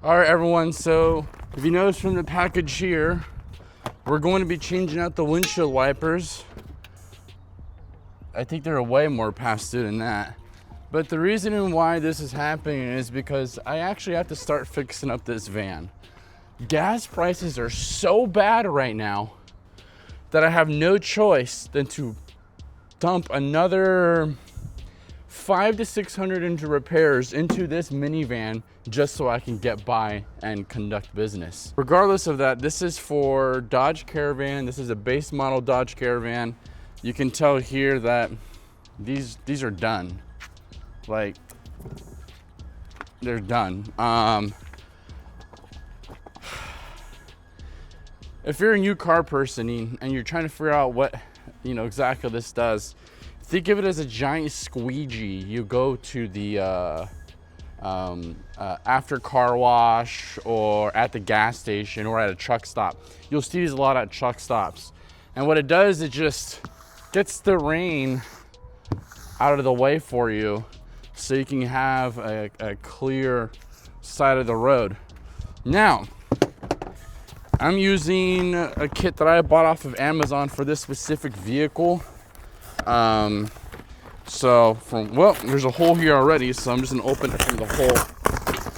All right, everyone, so if you notice from the package here, we're going to be changing out the windshield wipers. I think they're way more past due than that. But the reason why this is happening is because I actually have to start fixing up this van. Gas prices are so bad right now that I have no choice than to dump another $500 to $600 into repairs into this minivan just so I can get by and conduct business. Regardless of that, this is for Dodge Carvan. This is a base model Dodge Carvan. You can tell here that these are done. Like, they're done. If you're a new car person and you're trying to figure out what exactly this does, think of it as a giant squeegee. You go to the after car wash or at the gas station or at a truck stop. You'll see these a lot at truck stops. And what it does, it just gets the rain out of the way for you so you can have a clear side of the road. Now, I'm using a kit that I bought off of Amazon for this specific vehicle. Well, there's a hole here already, so I'm just gonna open it from the hole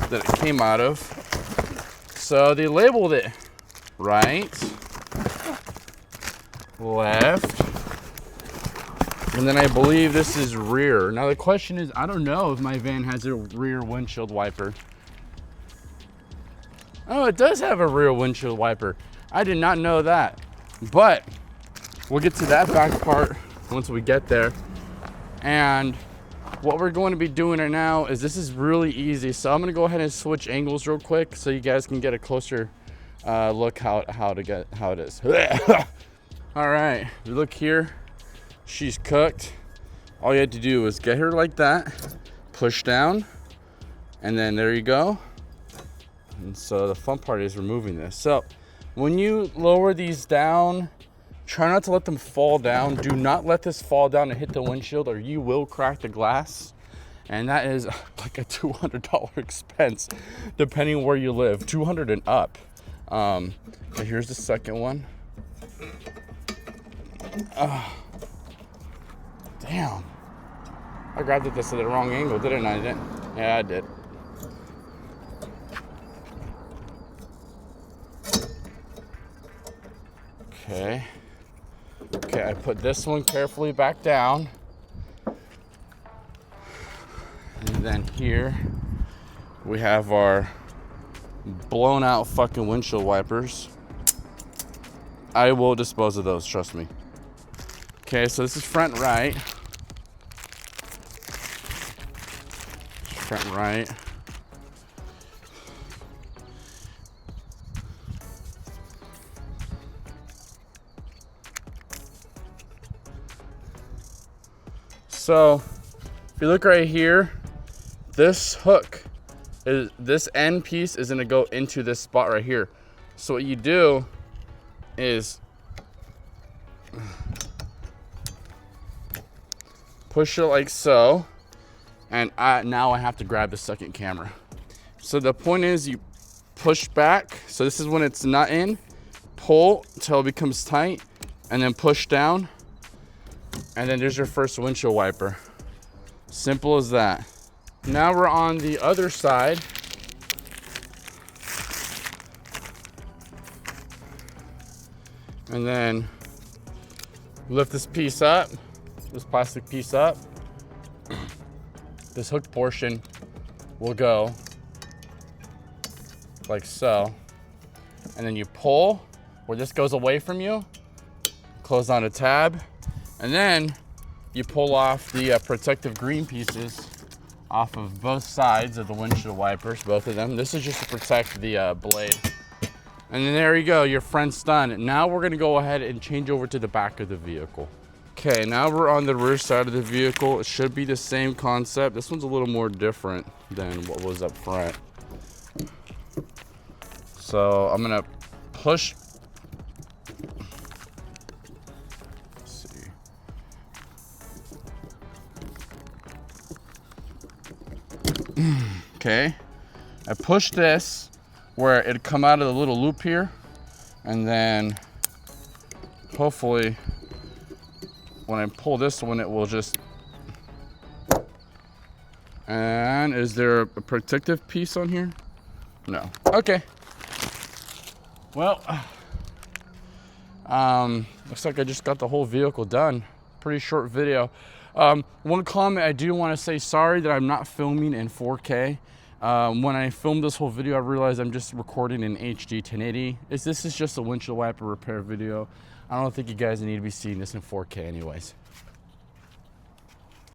that it came out of. So they labeled it right, left, and then I believe this is rear. Now the question is, I don't know if my van has a rear windshield wiper. Oh, it does have a rear windshield wiper. I did not know that, but we'll get to that back part once we get there. And what we're going to be doing right now is, this is really easy. So I'm gonna go ahead and switch angles real quick so you guys can get a closer look how it is. All right, you look here, she's cooked. All you had to do was get her like that, push down, and then there you go. And so the fun part is removing this. So when you lower these down, try not to let them fall down. Do not let this fall down and hit the windshield, or you will crack the glass. And that is like a $200 expense, depending where you live, $200 and up. Okay, here's the second one. Damn. I grabbed this at the wrong angle, didn't I? Yeah, I did. Okay, I put this one carefully back down. And then here we have our blown out fucking windshield wipers. I will dispose of those, trust me. Okay, so this is front right. Front right. So if you look right here, this hook this end piece is gonna go into this spot right here. So what you do is push it like so, and now I have to grab the second camera. So the point is, you push back. So this is when it's not in. Pull until it becomes tight, and then push down. And then there's your first windshield wiper. Simple as that. Now we're on the other side. And then lift this piece up, this plastic piece up. This hook portion will go like so. And then you pull where this goes away from you, close on a tab, and then you pull off the protective green pieces off of both sides of the windshield wipers, both of them. This is just to protect the blade. And then there you go, your front's done. Now we're gonna go ahead and change over to the back of the vehicle. Okay, now we're on the rear side of the vehicle. It should be the same concept. This one's a little more different than what was up front. So I'm gonna push. Let's see. Okay, I push this, where it'd come out of the little loop here, and then hopefully when I pull this one, it will just. And is there a protective piece on here? No. Okay. Well, looks like I just got the whole vehicle done. Pretty short video. One comment, I do want to say sorry that I'm not filming in 4K. When I filmed this whole video, I realized I'm just recording in HD 1080. This is just a windshield wiper repair video. I don't think you guys need to be seeing this in 4K anyways.